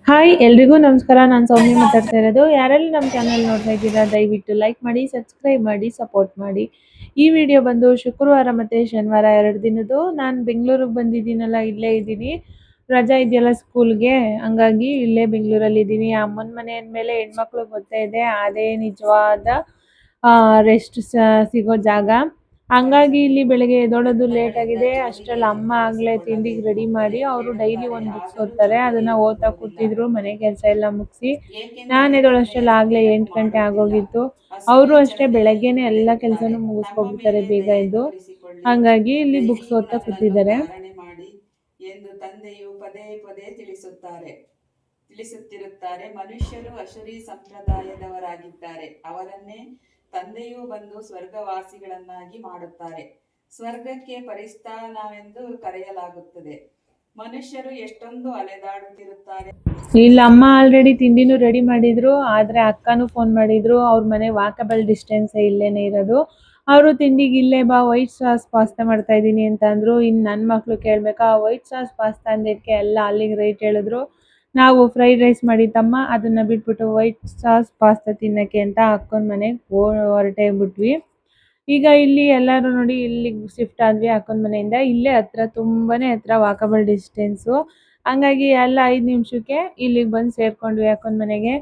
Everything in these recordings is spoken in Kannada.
ಹಾಯ್ ಎಲ್ರಿಗೂ ನಮಸ್ಕಾರ. ನಾನು ಸೌಮ್ಯ ಮಾತಾಡ್ತಾ ಇರೋದು. ಯಾರೆಲ್ಲ ನಮ್ಮ ಚಾನಲ್ ನೋಡ್ತಾ ಇದ್ದೀರಾ ದಯವಿಟ್ಟು ಲೈಕ್ ಮಾಡಿ, ಸಬ್ಸ್ಕ್ರೈಬ್ ಮಾಡಿ, ಸಪೋರ್ಟ್ ಮಾಡಿ. ಈ ವಿಡಿಯೋ ಬಂದು ಶುಕ್ರವಾರ ಮತ್ತು ಶನಿವಾರ 2 ದಿನದ್ದು. ನಾನು ಬೆಂಗಳೂರಿಗೆ ಬಂದಿದ್ದೀನಲ್ಲ, ಇಲ್ಲೇ ಇದ್ದೀನಿ. ರಜಾ ಇದೆಯಲ್ಲ ಸ್ಕೂಲ್ಗೆ, ಹಂಗಾಗಿ ಇಲ್ಲೇ ಬೆಂಗಳೂರಲ್ಲಿ ಇದ್ದೀನಿ. ಅಮ್ಮನ ಮನೆ ಅಂದಮೇಲೆ ಹೆಣ್ಮಕ್ಳಿಗೆ ಗೊತ್ತೇ ಇದೆ, ಅದೇ ನಿಜವಾದ ರೆಸ್ಟ್ ಸಿಗೋ ಜಾಗ. ಹಂಗಾಗಿ ಇಲ್ಲಿ ಬೆಳಗ್ಗೆ ಎದ್ದೋಳೋದು ಲೇಟ್ ಆಗಿದೆ. ಅಷ್ಟರಲ್ಲಿ ಅಮ್ಮ ಆಗಲೇ ತಿಂಡಿಗೆ ರೆಡಿ ಮಾಡಿ ಅವರು ಡೈಲಿ ಒಂದು ಬುಕ್ಸ್ ಓದ್ತಾರೆ, ಅದನ್ನು ಓದ್ತಾ ಕೂತಿದ್ರು ಮನೆ ಕೆಲಸ ಎಲ್ಲ ಮುಗಿಸಿ. ನಾನು ಎದ್ದೋಳಷ್ಟರಲ್ಲಿ ಆಗಲೇ 8 ಗಂಟೆ ಆಗೋಗಿತ್ತು. ಅವರು ಅಷ್ಟೇ ಬೆಳಗ್ಗೆನೆ ಎಲ್ಲ ಕೆಲಸನೂ ನಮ್ಮ ಮುಗಿಸ್ಕೊಬಿಡ್ತಾರೆ ಮೇಲೆ ಬೇಗ ದಯೆ ಎದ್ದು. ತೋರಿಸಿಕೊಳ್ಳಿ. ಹಂಗಾಗಿ ಇಲ್ಲಿ ದೈವಿ ಬುಕ್ಸ್ ಓದ್ತಾ ಗುಣಗಳನ್ನು ಕೂತಿದ್ದಾರೆ. ಧಾರಣೆ ಮಾಡಿ ಎಂದು ತಂದೆಯು ಪದೇ ಪದೇ ತಿಳಿಸುತ್ತಿರುತ್ತಾರೆ. ಮನುಷ್ಯರು ಅಶುರಿ ಸಂಪ್ರದಾಯದವರಾಗಿದ್ದಾರೆ. ಅವರನ್ನೇ ತಂದೆಯೂ ಬಂದು ಸ್ವರ್ಗವಾಸಿಗಳನ್ನಾಗಿ ಮಾಡುತ್ತಾರೆ. ಸ್ವರ್ಗಕ್ಕೆ ಪರಿಸ್ಥಾನವೆಂದು ಕರೆಯಲಾಗುತ್ತದೆ. ಮನುಷ್ಯರು ಎಷ್ಟೊಂದು ಅಲೆದಾಡುತ್ತಿರುತ್ತಾರೆ. ಇಲ್ಲ, ಅಮ್ಮ ಆಲ್ರೆಡಿ ತಿಂಡಿನೂ ರೆಡಿ ಮಾಡಿದ್ರು, ಆದರೆ ಅಕ್ಕನೂ ಫೋನ್ ಮಾಡಿದ್ರು. ಅವ್ರ ಮನೆ ವಾಕಬಲ್ ಡಿಸ್ಟೆನ್ಸೇ ಇಲ್ಲೇನೆ ಇರೋದು. ಅವರು ತಿಂಡಿಗೆ ಇಲ್ಲೇ ಬಾ ವೈಟ್ ಸಾಸ್ ಪಾಸ್ತಾ ಮಾಡ್ತಾ ಇದ್ದೀನಿ ಅಂತ ಅಂದರು. ಇನ್ನು ನನ್ನ ಮಕ್ಕಳು ಕೇಳಬೇಕಾ, ವೈಟ್ ಸಾಸ್ ಪಾಸ್ತಾ ಅಂದಿದ್ದಕ್ಕೆ ಎಲ್ಲ ಅಲ್ಲಿಗೆ ರೇಟ್ ಹೇಳಿದ್ರು. ನಾವು ಫ್ರೈಡ್ ರೈಸ್ ಮಾಡಿದ್ದಮ್ಮ, ಅದನ್ನು ಬಿಟ್ಬಿಟ್ಟು ವೈಟ್ ಸಾಸ್ ಪಾಸ್ತಾ ತಿನ್ನೋಕ್ಕೆ ಅಂತ ಅಕ್ಕನ ಮನೆಗೆ ಹೊರಟೇ ಬಿಟ್ವಿ. ಈಗ ಇಲ್ಲಿ ಎಲ್ಲರೂ ನೋಡಿ ಇಲ್ಲಿಗೆ ಶಿಫ್ಟ್ ಆದ್ವಿ ಅಕ್ಕನ ಮನೆಯಿಂದ. ಇಲ್ಲೇ ಹತ್ರ, ತುಂಬಾ ಹತ್ರ, ವಾಕಬಲ್ ಡಿಸ್ಟೆನ್ಸು. ಹಂಗಾಗಿ ಎಲ್ಲ 5 ನಿಮಿಷಕ್ಕೆ ಇಲ್ಲಿಗೆ ಬಂದು ಸೇರ್ಕೊಂಡ್ವಿ ಅಕ್ಕನ ಮನೆಗೆ.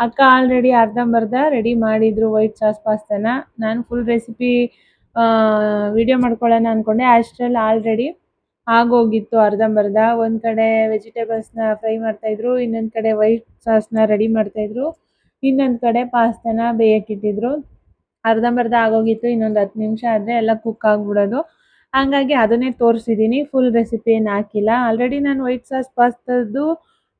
ಅಕ್ಕ ಆಲ್ರೆಡಿ ಅರ್ಧಂಬರ್ಧ ರೆಡಿ ಮಾಡಿದ್ರು ವೈಟ್ ಸಾಸ್ ಪಾಸ್ತಾನ. ನಾನು ಫುಲ್ ರೆಸಿಪಿ ವಿಡಿಯೋ ಮಾಡ್ಕೊಳ್ಳೋಣ ಅಂದ್ಕೊಂಡೆ, ಅಷ್ಟರಲ್ಲಿ ಆಲ್ರೆಡಿ ಆಗೋಗಿತ್ತು ಅರ್ಧಂಬರ್ಧ. ಒಂದು ಕಡೆ ವೆಜಿಟೇಬಲ್ಸ್ನ ಫ್ರೈ ಮಾಡ್ತಾಯಿದ್ರು, ಇನ್ನೊಂದು ಕಡೆ ವೈಟ್ ಸಾಸ್ನ ರೆಡಿ ಮಾಡ್ತಾಯಿದ್ರು, ಇನ್ನೊಂದು ಕಡೆ ಪಾಸ್ತಾನ ಬೇಯಕ್ಕಿಟ್ಟಿದ್ರು. ಅರ್ಧಂಬರ್ಧ ಆಗೋಗಿತ್ತು. ಇನ್ನೊಂದು 10 ನಿಮಿಷ ಆದರೆ ಎಲ್ಲ ಕುಕ್ ಆಗಿಬಿಡೋದು. ಹಂಗಾಗಿ ಅದನ್ನೇ ತೋರಿಸಿದ್ದೀನಿ, ಫುಲ್ ರೆಸಿಪಿ ಏನು ಹಾಕಿಲ್ಲ. ಆಲ್ರೆಡಿ ನಾನು ವೈಟ್ ಸಾಸ್ ಪಾಸ್ತಾದ್ದು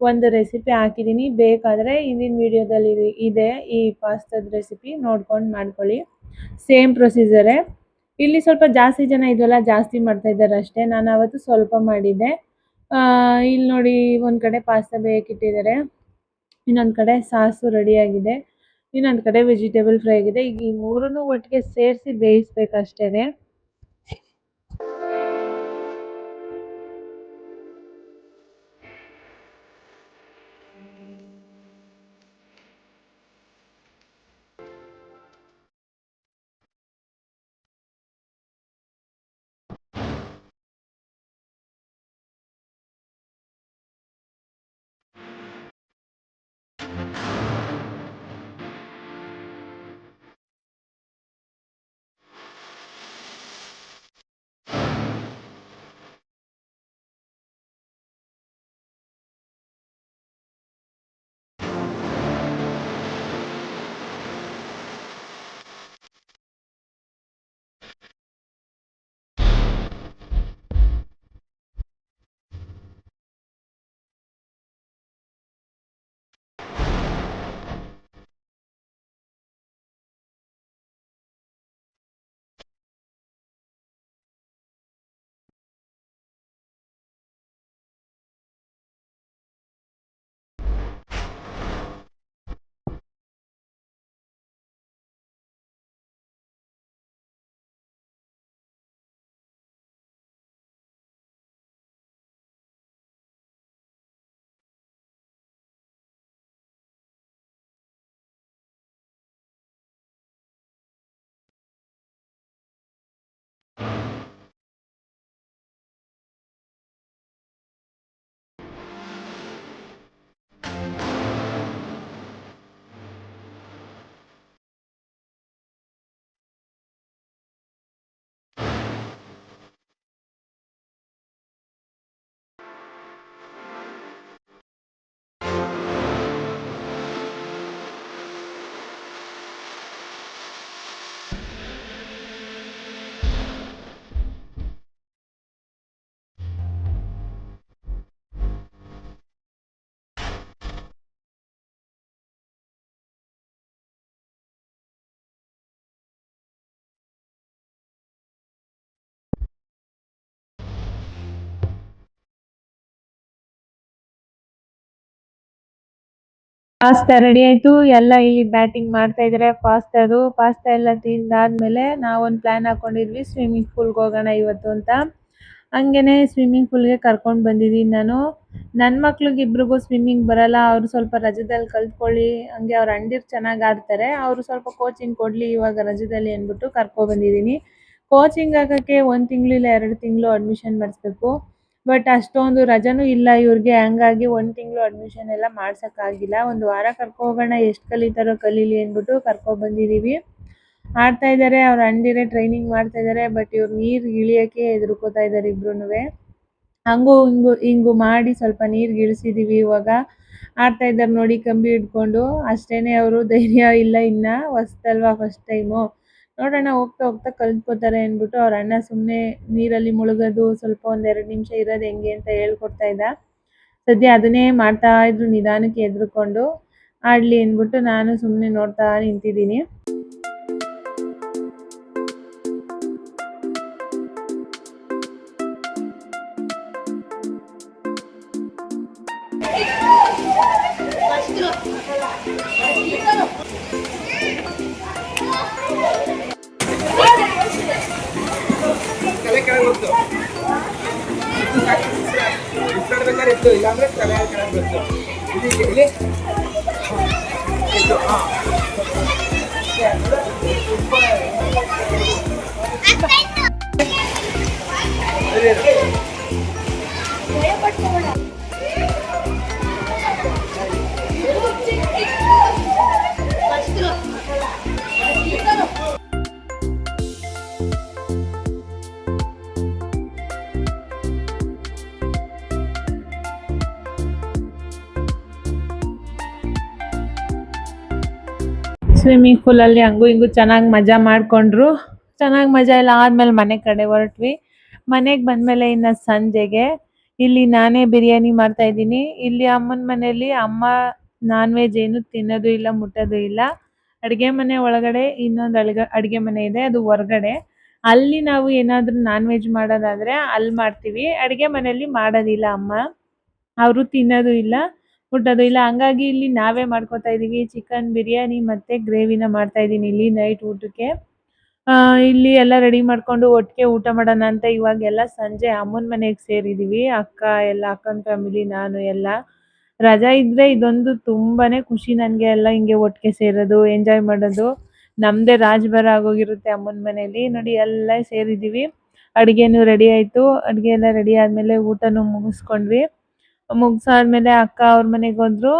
ಒಂದು ರೆಸಿಪಿ ಹಾಕಿದ್ದೀನಿ, ಬೇಕಾದರೆ ಹಿಂದಿನ ವೀಡಿಯೋದಲ್ಲಿ ಇದೆ ಈ ಪಾಸ್ತಾದ ರೆಸಿಪಿ, ನೋಡ್ಕೊಂಡು ಮಾಡ್ಕೊಳ್ಳಿ. ಸೇಮ್ ಪ್ರೊಸೀಜರೇ. ಇಲ್ಲಿ ಸ್ವಲ್ಪ ಜಾಸ್ತಿ ಜನ ಇದ್ವಲ್ಲ, ಜಾಸ್ತಿ ಮಾಡ್ತಾಯಿದ್ದಾರೆ ಅಷ್ಟೇ. ನಾನು ಅವತ್ತು ಸ್ವಲ್ಪ ಮಾಡಿದ್ದೆ. ಇಲ್ಲಿ ನೋಡಿ, ಒಂದು ಕಡೆ ಪಾಸ್ತಾ ಬೇಯಕ್ಕಿಟ್ಟಿದ್ದಾರೆ, ಇನ್ನೊಂದು ಕಡೆ ಸಾಸು ರೆಡಿಯಾಗಿದೆ, ಇನ್ನೊಂದು ಕಡೆ ವೆಜಿಟೇಬಲ್ ಫ್ರೈ ಆಗಿದೆ. ಈಗ ಈ ಮೂರನ್ನು ಒಟ್ಟಿಗೆ ಸೇರಿಸಿ ಬೇಯಿಸ್ಬೇಕಷ್ಟೇ. ಪಾಸ್ತಾ ರೆಡಿ ಆಯಿತು. ಎಲ್ಲ ಇಲ್ಲಿ ಬ್ಯಾಟಿಂಗ್ ಮಾಡ್ತಾ ಇದ್ದಾರೆ ಪಾಸ್ತಾ ಎಲ್ಲ ತಿಂದಾದ್ಮೇಲೆ ನಾವೊಂದು ಪ್ಲ್ಯಾನ್ ಹಾಕ್ಕೊಂಡಿದ್ವಿ, ಸ್ವಿಮ್ಮಿಂಗ್ ಪೂಲ್ಗೆ ಹೋಗೋಣ ಇವತ್ತು ಅಂತ. ಹಂಗೇನೆ ಸ್ವಿಮ್ಮಿಂಗ್ ಪೂಲ್ಗೆ ಕರ್ಕೊಂಡು ಬಂದಿದ್ದೀನಿ ನಾನು. ನನ್ನ ಮಕ್ಳಿಗಿಬ್ರಿಗೂ ಸ್ವಿಮ್ಮಿಂಗ್ ಬರಲ್ಲ, ಅವರು ಸ್ವಲ್ಪ ರಜದಲ್ಲಿ ಕಲ್ತ್ಕೊಳ್ಳಿ, ಹಂಗೆ ಅವ್ರ ಅಣ್ಣದಿರು ಚೆನ್ನಾಗಿ ಆಡ್ತಾರೆ, ಅವರು ಸ್ವಲ್ಪ ಕೋಚಿಂಗ್ ಕೊಡಲಿ ಇವಾಗ ರಜದಲ್ಲಿ ಅಂದ್ಬಿಟ್ಟು ಕರ್ಕೊಬಂದಿದ್ದೀನಿ. ಕೋಚಿಂಗ್ ಹಾಕೋಕ್ಕೆ 1 ತಿಂಗಳು ಇಲ್ಲ 2 ತಿಂಗಳು ಅಡ್ಮಿಷನ್ ಮಾಡಿಸ್ಬೇಕು. ಬಟ್ ಅಷ್ಟೊಂದು ರಜನೂ ಇಲ್ಲ ಇವ್ರಿಗೆ, ಹಂಗಾಗಿ 1 ತಿಂಗಳು ಅಡ್ಮಿಷನ್ ಎಲ್ಲ ಮಾಡ್ಸೋಕ್ಕಾಗಿಲ್ಲ. ಒಂದು ವಾರ ಕರ್ಕೊಗೋಣ, ಎಷ್ಟು ಕಲಿತಾರೋ ಕಲೀಲಿ ಅಂದ್ಬಿಟ್ಟು ಕರ್ಕೊಬಂದಿದ್ದೀವಿ. ಆಡ್ತಾ ಇದ್ದಾರೆ, ಅವ್ರ ಅಣ್ಣದಿರೇ ಟ್ರೈನಿಂಗ್ ಮಾಡ್ತಾ ಇದ್ದಾರೆ. ಬಟ್ ಇವ್ರು ನೀರಿಗೆ ಇಳಿಯೋಕ್ಕೆ ಹೆದರ್ಕೋತಾ ಇದ್ದಾರೆ ಇಬ್ರುನುವೆ. ಹಂಗು ಹಿಂಗು ಮಾಡಿ ಸ್ವಲ್ಪ ನೀರಿಗೆ ಇಳಿಸಿದೀವಿ. ಇವಾಗ ಆಡ್ತಾ ಇದ್ದಾರೆ ನೋಡಿ ಕಂಬಿ ಹಿಡ್ಕೊಂಡು. ಅಷ್ಟೇನೆ ಅವರು ಧೈರ್ಯ ಇಲ್ಲ, ಇನ್ನ ಹೊಸ್ತಲ್ವಾ ಫಸ್ಟ್ ಟೈಮು, ನೋಡೋಣ ಹೋಗ್ತಾ ಹೋಗ್ತಾ ಕಲ್ತ್ಕೋತಾರೆ ಅಂದ್ಬಿಟ್ಟು ಅವ್ರ ಅಣ್ಣ ಸುಮ್ಮನೆ ನೀರಲ್ಲಿ ಮುಳುಗೋದು, ಸ್ವಲ್ಪ 1-2 ನಿಮಿಷ ಇರೋದು ಹೆಂಗೆ ಅಂತ ಹೇಳ್ಕೊಡ್ತಾ ಇದ್ದ. ಸದ್ಯ ಅದನ್ನೇ ಮಾಡ್ತಾ ಇದ್ರು ನಿಧಾನಕ್ಕೆ ಎದ್ರುಕೊಂಡು. ಆಡ್ಲಿ ಅಂದ್ಬಿಟ್ಟು ನಾನು ಸುಮ್ಮನೆ ನೋಡ್ತಾ ನಿಂತಿದ್ದೀನಿ. ತಲೆ ಕೆಳಗೆ ಗೊತ್ತು ಬೇಕಾದ್ರೆ ಇತ್ತು, ಇಲ್ಲಾಂದ್ರೆ ತಲೆ ಕೆಳಗೆ ಗೊತ್ತು. ಇಲ್ಲಿ ಇತ್ತು. ಹಾಂ ಸ್ವಿಮ್ಮಿಂಗ್ ಪೂಲಲ್ಲಿ ಹಂಗು ಹಿಂಗು ಚೆನ್ನಾಗಿ ಮಜಾ ಮಾಡಿಕೊಂಡ್ರು. ಚೆನ್ನಾಗಿ ಮಜಾ ಎಲ್ಲ ಆದಮೇಲೆ ಮನೆ ಕಡೆ ಹೊರಟ್ವಿ. ಮನೆಗೆ ಬಂದಮೇಲೆ ಇನ್ನು ಸಂಜೆಗೆ ಇಲ್ಲಿ ನಾನೇ ಬಿರಿಯಾನಿ ಮಾಡ್ತಾ ಇದ್ದೀನಿ. ಇಲ್ಲಿ ಅಮ್ಮನ ಮನೆಯಲ್ಲಿ ಅಮ್ಮ ನಾನ್ ವೆಜ್ ಏನು ತಿನ್ನೋದು ಇಲ್ಲ, ಮುಟ್ಟೋದು ಇಲ್ಲ. ಅಡುಗೆ ಮನೆ ಒಳಗಡೆ ಇನ್ನೊಂದು ಅಡುಗೆ ಮನೆ ಇದೆ, ಅದು ಹೊರಗಡೆ. ಅಲ್ಲಿ ನಾವು ಏನಾದರೂ ನಾನ್ ವೆಜ್ ಮಾಡೋದಾದರೆ ಅಲ್ಲಿ ಮಾಡ್ತೀವಿ, ಅಡುಗೆ ಮನೆಯಲ್ಲಿ ಮಾಡೋದಿಲ್ಲ ಅಮ್ಮ. ಅವರು ತಿನ್ನೋದು ಇಲ್ಲ, ಮುಟ್ಟೋದು ಇಲ್ಲ. ಹಂಗಾಗಿ ಇಲ್ಲಿ ನಾವೇ ಮಾಡ್ಕೊತಾ ಇದೀವಿ. ಚಿಕನ್ ಬಿರಿಯಾನಿ ಮತ್ತು ಗ್ರೇವಿನ ಮಾಡ್ತಾ ಇದ್ದೀನಿ ಇಲ್ಲಿ ನೈಟ್ ಊಟಕ್ಕೆ. ಇಲ್ಲಿ ಎಲ್ಲ ರೆಡಿ ಮಾಡಿಕೊಂಡು ಒಟ್ಟಿಗೆ ಊಟ ಮಾಡೋಣ ಅಂತ ಇವಾಗೆಲ್ಲ ಸಂಜೆ ಅಮ್ಮನ ಮನೆಗೆ ಸೇರಿದ್ದೀವಿ. ಅಕ್ಕ ಎಲ್ಲ, ಅಕ್ಕನ ಫ್ಯಾಮಿಲಿ, ನಾನು ಎಲ್ಲ. ರಜಾ ಇದ್ದರೆ ಇದೊಂದು ತುಂಬಾ ಖುಷಿ ನನಗೆ, ಎಲ್ಲ ಹಿಂಗೆ ಒಟ್ಟಿಗೆ ಸೇರೋದು, ಎಂಜಾಯ್ ಮಾಡೋದು. ನಮ್ಮದೇ ರಾಜ್ಭರ ಆಗೋಗಿರುತ್ತೆ ಅಮ್ಮನ ಮನೇಲಿ. ನೋಡಿ ಎಲ್ಲ ಸೇರಿದ್ದೀವಿ. ಅಡುಗೆನೂ ರೆಡಿ ಆಯಿತು. ಅಡುಗೆ ಎಲ್ಲ ರೆಡಿ ಆದಮೇಲೆ ಊಟನೂ ಮುಗಿಸ್ಕೊಂಡ್ವಿ. ಮುಗಿಸಾದ್ಮೇಲೆ ಅಕ್ಕ ಅವ್ರ ಮನೆಗೆ ಹೋದ್ರು.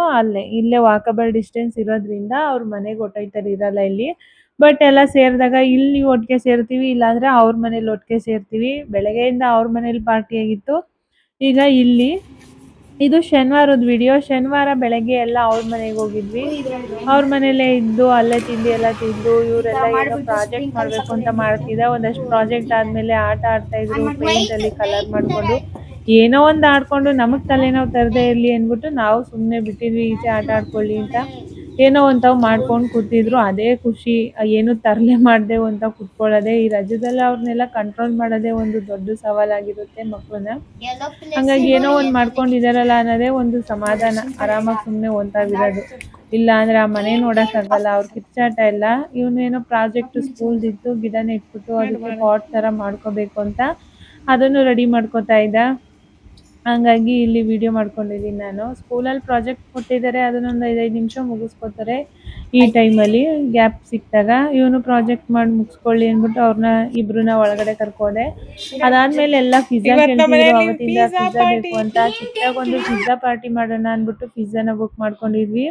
ಇಲ್ಲೇ ವಾಕಬಲ್ ಡಿಸ್ಟೆನ್ಸ್ ಇರೋದ್ರಿಂದ ಅವ್ರ ಮನೆಗೆ ಹೊರ್ಟೋಯ್ತಾರೆ, ಇರಲ್ಲ ಇಲ್ಲಿ. ಬಟ್ ಎಲ್ಲ ಸೇರಿದಾಗ ಇಲ್ಲಿ ಒಟ್ಟಿಗೆ ಸೇರ್ತೀವಿ, ಇಲ್ಲಾಂದರೆ ಅವ್ರ ಮನೇಲಿ ಒಟ್ಟಿಗೆ ಸೇರ್ತೀವಿ. ಬೆಳಗ್ಗೆಯಿಂದ ಅವ್ರ ಮನೇಲಿ ಪಾರ್ಟಿ ಆಗಿತ್ತು, ಈಗ ಇಲ್ಲಿ. ಇದು ಶನಿವಾರದ ವಿಡಿಯೋ. ಶನಿವಾರ ಬೆಳಗ್ಗೆ ಎಲ್ಲ ಅವ್ರ ಮನೆಗೆ ಹೋಗಿದ್ವಿ. ಅವ್ರ ಮನೇಲೇ ಇದ್ದು ಅಲ್ಲೇ ತಿಂಡಿ ಎಲ್ಲ ತಿಂದು ಇವರೆಲ್ಲ ಏನೋ ಪ್ರಾಜೆಕ್ಟ್ ಮಾಡಬೇಕು ಅಂತ ಮಾಡ್ತಿದ್ದ. ಒಂದಷ್ಟು ಪ್ರಾಜೆಕ್ಟ್ ಆದಮೇಲೆ ಆಟ ಆಡ್ತಾ ಇದ್ರು, ಪೇಂಟಲ್ಲಿ ಕಲರ್ ಮಾಡಿಕೊಂಡು. ಏನೋ ಒಂದು ಆಡ್ಕೊಂಡು ನಮಗೆ ತಲೆನೋವು ತರದೇ ಇರಲಿ ಅಂದ್ಬಿಟ್ಟು ನಾವು ಸುಮ್ಮನೆ ಬಿಟ್ಟಿದ್ವಿ, ಈಚೆ ಆಟ ಆಡ್ಕೊಳ್ಳಿ ಅಂತ. ಏನೋ ಒಂಥವು ಮಾಡ್ಕೊಂಡು ಕೂತಿದ್ರು, ಅದೇ ಖುಷಿ. ಏನು ತರಲೆ ಮಾಡದೆ ಅಂತ ಕೂತ್ಕೊಳ್ಳೋದೆ. ಈ ರಜದಲ್ಲಿ ಅವ್ರನ್ನೆಲ್ಲ ಕಂಟ್ರೋಲ್ ಮಾಡೋದೇ ಒಂದು ದೊಡ್ಡ ಸವಾಲಾಗಿರುತ್ತೆ ಮಕ್ಕಳನ್ನ. ಹಂಗಾಗಿ ಏನೋ ಒಂದು ಮಾಡ್ಕೊಂಡಿದಾರಲ್ಲ ಅನ್ನೋದೇ ಒಂದು ಸಮಾಧಾನ, ಆರಾಮಾಗಿ ಸುಮ್ಮನೆ ಒಂತಾಗಿರೋದು. ಇಲ್ಲ ಅಂದರೆ ಆ ಮನೆ ನೋಡೋಕ್ಕಾಗಲ್ಲ, ಅವ್ರ ಕಿರ್ಚಾಟ ಎಲ್ಲ. ಇವನೇನೋ ಪ್ರಾಜೆಕ್ಟ್ ಸ್ಕೂಲ್ದಿತ್ತು, ಗಿಡನ ಇಟ್ಬಿಟ್ಟು ಅದಕ್ಕೆ ಪಾಟ್ ಥರ ಮಾಡ್ಕೋಬೇಕು ಅಂತ ಅದನ್ನು ರೆಡಿ ಮಾಡ್ಕೋತಾ ಇದ್ದ. ಹಂಗಾಗಿ ಇಲ್ಲಿ ವಿಡಿಯೋ ಮಾಡ್ಕೊಂಡಿದ್ದೀನಿ ನಾನು. ಸ್ಕೂಲಲ್ಲಿ ಪ್ರಾಜೆಕ್ಟ್ ಕೊಟ್ಟಿದ್ದಾರೆ, ಅದನ್ನೊಂದು 5 ನಿಮಿಷ ಮುಗಿಸ್ಕೊತಾರೆ ಈ ಟೈಮಲ್ಲಿ ಗ್ಯಾಪ್ ಸಿಕ್ಕಿದಾಗ. ಇವನು ಪ್ರಾಜೆಕ್ಟ್ ಮಾಡಿ ಮುಗಿಸ್ಕೊಳ್ಳಿ ಅಂದ್ಬಿಟ್ಟು ಅವ್ರನ್ನ ಇಬ್ರನ್ನ ಒಳಗಡೆ ಕರ್ಕೋದೆ. ಅದಾದಮೇಲೆ ಎಲ್ಲ ಪಿಜ್ಜಾ ಕೇಳ್ತಿದ್ರು, ಅವತ್ತಿಂದ ಪಿಜ್ಜಾ ಬೇಕು ಅಂತ. ಚಿಕ್ಕದಾಗೊಂದು ಪಿಜ್ಜಾ ಪಾರ್ಟಿ ಮಾಡೋಣ ಅಂದ್ಬಿಟ್ಟು ಪಿಜ್ಜಾನ ಬುಕ್ ಮಾಡ್ಕೊಂಡಿದ್ವಿ.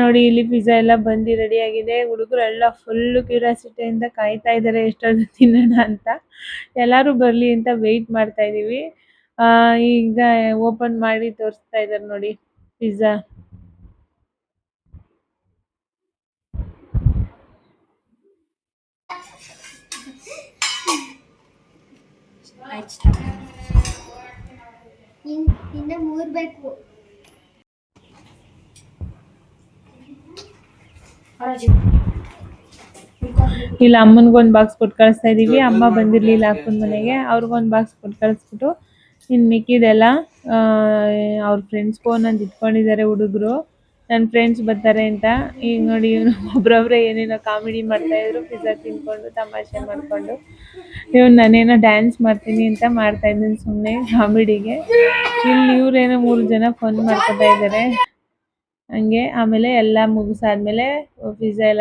ನೋಡಿ ಇಲ್ಲಿ ಪಿಜ್ಜಾ ಎಲ್ಲ ಬಂದು ರೆಡಿ ಆಗಿದೆ. ಹುಡುಗರು ಎಲ್ಲ ಫುಲ್ಲು ಕ್ಯೂರಿಯಾಸಿಟಿಯಿಂದ ಕಾಯ್ತಾ ಇದ್ದಾರೆ ಎಷ್ಟೊಂದು ತಿನ್ನೋಣ ಅಂತ. ಎಲ್ಲರೂ ಬರಲಿ ಅಂತ ವೆಯ್ಟ್ ಮಾಡ್ತಾ ಇದ್ದೀವಿ. ಈಗ ಓಪನ್ ಮಾಡಿ ತೋರಿಸ್ತಾ ಇದ್ದಾರೆ ನೋಡಿ ಪಿಜ್ಜಾ. ಇನ್ನ 3 ಬೇಕು. ಇಲ್ಲ ಅಮ್ಮನಿಗೊಂದು ಬಾಕ್ಸ್ ಕೊಟ್ಟು ಕಳಿಸ್ತಾ ಇದ್ದೀವಿ. ಅಮ್ಮ ಬಂದಿರಲಿಲ್ಲ ಅಕ್ಕನ ಮನೆಗೆ, ಅವ್ರಿಗೊಂದು ಬಾಕ್ಸ್ ಕೊಟ್ಟು ಕಳಿಸ್ಬಿಟ್ಟು ಇನ್ನು ಮಿಕ್ಕಿದೆಲ್ಲ ಅವ್ರ ಫ್ರೆಂಡ್ಸ್ಗೂ ಒಂದೊಂದು ಇಟ್ಕೊಂಡಿದ್ದಾರೆ ಹುಡುಗರು. ನನ್ನ ಫ್ರೆಂಡ್ಸ್ ಬರ್ತಾರೆ ಅಂತ. ಈಗ ನೋಡಿ ಇವನು ಒಬ್ರೊಬ್ರೆ ಏನೇನೋ ಕಾಮಿಡಿ ಮಾಡ್ತಾಯಿದ್ರು, ಪಿಜ್ಜಾ ತಿನ್ಕೊಂಡು ತಮಾಷೆ ಮಾಡಿಕೊಂಡು. ಇವನು ನಾನೇನೋ ಡ್ಯಾನ್ಸ್ ಮಾಡ್ತೀನಿ ಅಂತ ಮಾಡ್ತಾಯಿದ್ದೀನಿ ಸುಮ್ಮನೆ ಕಾಮಿಡಿಗೆ. ಇಲ್ಲಿ ಇವರೇನೋ 3 ಜನ ಫನ್ ಮಾಡ್ಕೊತಾ ಇದ್ದಾರೆ ಹಂಗೆ. ಆಮೇಲೆ ಎಲ್ಲ ಮುಗಿಸಾದ್ಮೇಲೆ ಪಿಜ್ಜಾ ಎಲ್ಲ